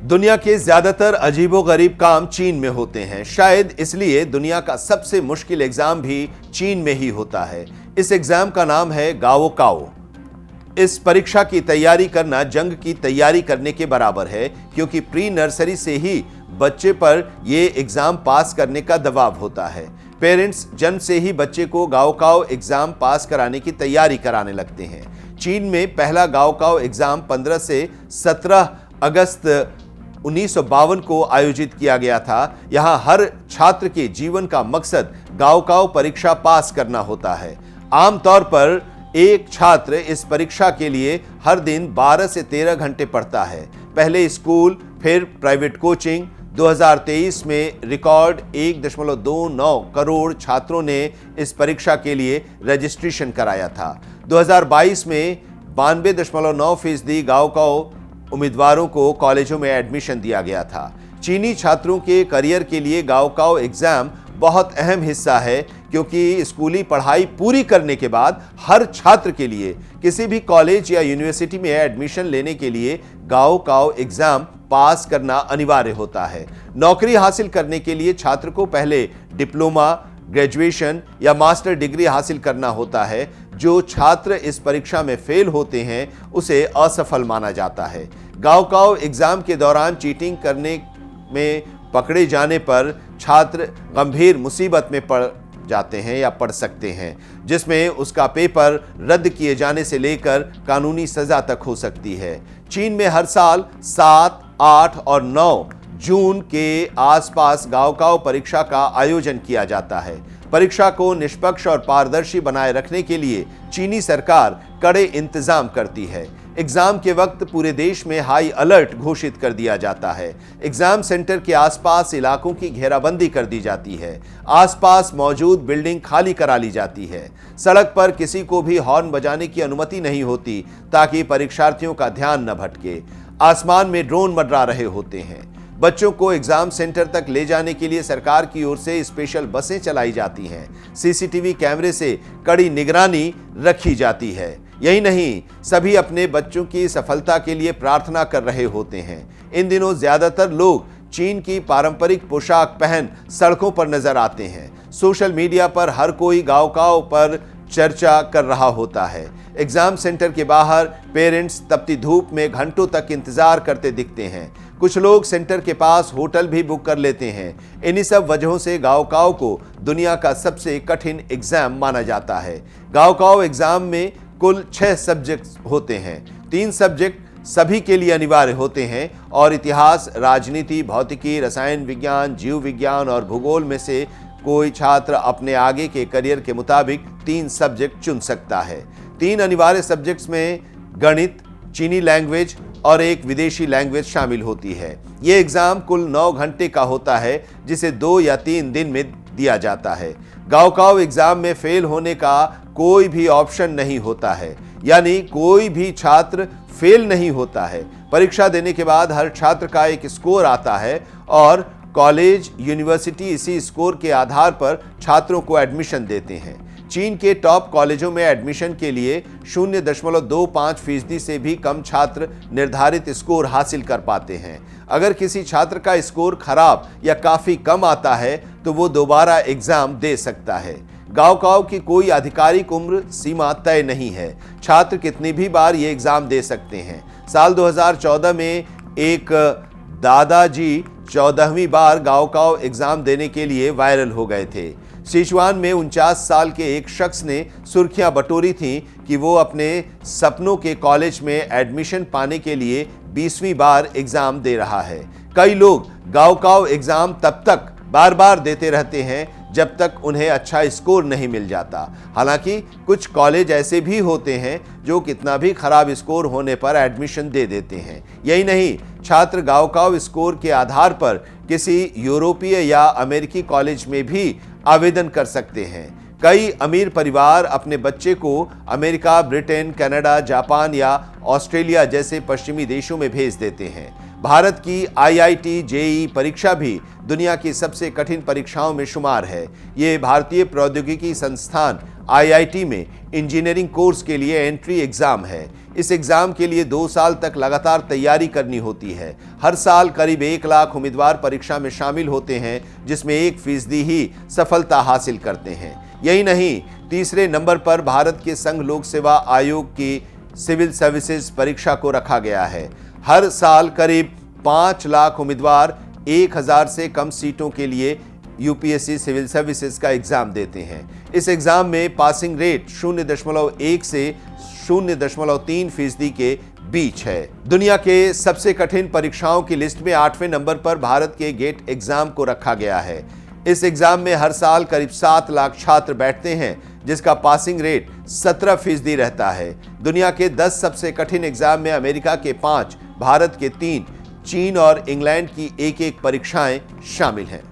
दुनिया के ज्यादातर अजीबोगरीब काम चीन में होते हैं। शायद इसलिए दुनिया का सबसे मुश्किल एग्जाम भी चीन में ही होता है। इस एग्जाम का नाम है गाओकाओ। इस परीक्षा की तैयारी करना जंग की तैयारी करने के बराबर है, क्योंकि प्री नर्सरी से ही बच्चे पर यह एग्जाम पास करने का दबाव होता है। पेरेंट्स जन्म से ही बच्चे को गाओकाओ एग्जाम पास कराने की तैयारी कराने लगते हैं। चीन में पहला गाओकाओ एग्जाम 15 से 17 अगस्त 1952 को आयोजित किया गया था। यहां हर छात्र के जीवन का मकसद गाओकाओ परीक्षा पास करना होता है। आमतौर पर एक छात्र इस परीक्षा के लिए हर दिन 12 से 13 घंटे पढ़ता है। पहले स्कूल, फिर प्राइवेट कोचिंग। 2023 में रिकॉर्ड 1.29 करोड़ छात्रों ने इस परीक्षा के लिए रजिस्ट्रेशन कराया था। 2022 में 92.9% गाओकाओ उम्मीदवारों को कॉलेजों में एडमिशन दिया गया था। चीनी छात्रों के करियर के लिए गाओकाओ एग्जाम बहुत अहम हिस्सा है, क्योंकि स्कूली पढ़ाई पूरी करने के बाद हर छात्र के लिए किसी भी कॉलेज या यूनिवर्सिटी में एडमिशन लेने के लिए गाओकाओ एग्जाम पास करना अनिवार्य होता है। नौकरी हासिल करने के लिए छात्र को पहले डिप्लोमा, ग्रेजुएशन या मास्टर डिग्री हासिल करना होता है। जो छात्र इस परीक्षा में फेल होते हैं उसे असफल माना जाता है। गाओकाओ एग्जाम के दौरान चीटिंग करने में पकड़े जाने पर छात्र गंभीर मुसीबत में पड़ जाते हैं या पढ़ सकते हैं, जिसमें उसका पेपर रद्द किए जाने से लेकर कानूनी सजा तक हो सकती है। चीन में हर साल 7, 8 और 9 जून के आसपास गाओकाओ परीक्षा का आयोजन किया जाता है। परीक्षा को निष्पक्ष और पारदर्शी बनाए रखने के लिए चीनी सरकार कड़े इंतजाम करती है। एग्जाम के वक्त पूरे देश में हाई अलर्ट घोषित कर दिया जाता है। एग्जाम सेंटर के आसपास इलाकों की घेराबंदी कर दी जाती है। आसपास मौजूद बिल्डिंग खाली करा ली जाती है। सड़क पर किसी को भी हॉर्न बजाने की अनुमति नहीं होती, ताकि परीक्षार्थियों का ध्यान न भटके। आसमान में ड्रोन मंडरा रहे होते हैं। बच्चों को एग्जाम सेंटर तक ले जाने के लिए सरकार की ओर से स्पेशल बसें चलाई जाती हैं। सीसीटीवी कैमरे से कड़ी निगरानी रखी जाती है। यही नहीं, सभी अपने बच्चों की सफलता के लिए प्रार्थना कर रहे होते हैं। इन दिनों ज्यादातर लोग चीन की पारंपरिक पोशाक पहन सड़कों पर नजर आते हैं। सोशल मीडिया पर हर कोई गाओकाओ पर चर्चा कर रहा होता है। एग्जाम सेंटर के बाहर पेरेंट्स तपती धूप में घंटों तक इंतजार करते दिखते हैं। कुछ लोग सेंटर के पास होटल भी बुक कर लेते हैं। इन्हीं सब वजहों से गाओकाओ को दुनिया का सबसे कठिन एग्जाम माना जाता है। गाओकाओ एग्जाम में कुल 6 सब्जेक्ट होते हैं। 3 सब्जेक्ट सभी के लिए अनिवार्य होते हैं और इतिहास, राजनीति, भौतिकी, रसायन विज्ञान, जीव विज्ञान और भूगोल में से कोई छात्र अपने आगे के करियर के मुताबिक 3 सब्जेक्ट चुन सकता है। 3 अनिवार्य सब्जेक्ट्स में गणित, चीनी लैंग्वेज और एक विदेशी लैंग्वेज शामिल होती है। ये एग्जाम कुल 9 घंटे का होता है, जिसे 2 या 3 दिन में दिया जाता है। गाओकाओ एग्जाम में फेल होने का कोई भी ऑप्शन नहीं होता है, यानी कोई भी छात्र फेल नहीं होता है। परीक्षा देने के बाद हर छात्र का एक स्कोर आता है और कॉलेज, यूनिवर्सिटी इसी स्कोर के आधार पर छात्रों को एडमिशन देते हैं। चीन के टॉप कॉलेजों में एडमिशन के लिए 0.25% से भी कम छात्र निर्धारित स्कोर हासिल कर पाते हैं। अगर किसी छात्र का स्कोर खराब या काफी कम आता है तो वो दोबारा एग्जाम दे सकता है। गाओकाओ की कोई आधिकारिक उम्र सीमा तय नहीं है। छात्र कितनी भी बार ये एग्जाम दे सकते हैं। साल 2014 में एक दादाजी 14वीं बार गाओकाओ एग्जाम देने के लिए वायरल हो गए थे। सिचुआन में 49 साल के एक शख्स ने सुर्खियां बटोरी थीं कि वो अपने सपनों के कॉलेज में एडमिशन पाने के लिए 20वीं बार एग्जाम दे रहा है। कई लोग गाओकाओ एग्जाम तब तक बार बार देते रहते हैं जब तक उन्हें अच्छा स्कोर नहीं मिल जाता। हालांकि कुछ कॉलेज ऐसे भी होते हैं जो कितना भी खराब स्कोर होने पर एडमिशन दे देते हैं। यही नहीं, छात्र गाओकाओ स्कोर के आधार पर किसी यूरोपीय या अमेरिकी कॉलेज में भी आवेदन कर सकते हैं। कई अमीर परिवार अपने बच्चे को अमेरिका, ब्रिटेन, कनाडा, जापान या ऑस्ट्रेलिया जैसे पश्चिमी देशों में भेज देते हैं। भारत की IIT JEE परीक्षा भी दुनिया की सबसे कठिन परीक्षाओं में शुमार है। ये भारतीय प्रौद्योगिकी संस्थान आईआईटी में इंजीनियरिंग कोर्स के लिए एंट्री एग्जाम है। इस एग्जाम के लिए 2 साल तक लगातार तैयारी करनी होती है। हर साल करीब 1 लाख उम्मीदवार परीक्षा में शामिल होते हैं, जिसमें 1% ही सफलता हासिल करते हैं। यही नहीं, तीसरे नंबर पर भारत के संघ लोक सेवा आयोग की सिविल सर्विसेज परीक्षा को रखा गया है। हर साल करीब 5 लाख उम्मीदवार 1000 से कम सीटों के लिए यूपीएससी सिविल सर्विसेज का एग्जाम देते हैं। इस एग्जाम में पासिंग रेट 0.1 से 0.3% के बीच है। दुनिया के सबसे कठिन परीक्षाओं की लिस्ट में 8वें नंबर पर भारत के गेट एग्जाम को रखा गया है। इस एग्जाम में हर साल करीब 7 लाख छात्र बैठते हैं, जिसका पासिंग रेट 17% रहता है। दुनिया के 10 सबसे कठिन एग्जाम में अमेरिका के 5, भारत के 3, चीन और इंग्लैंड की एक परीक्षाएं शामिल हैं।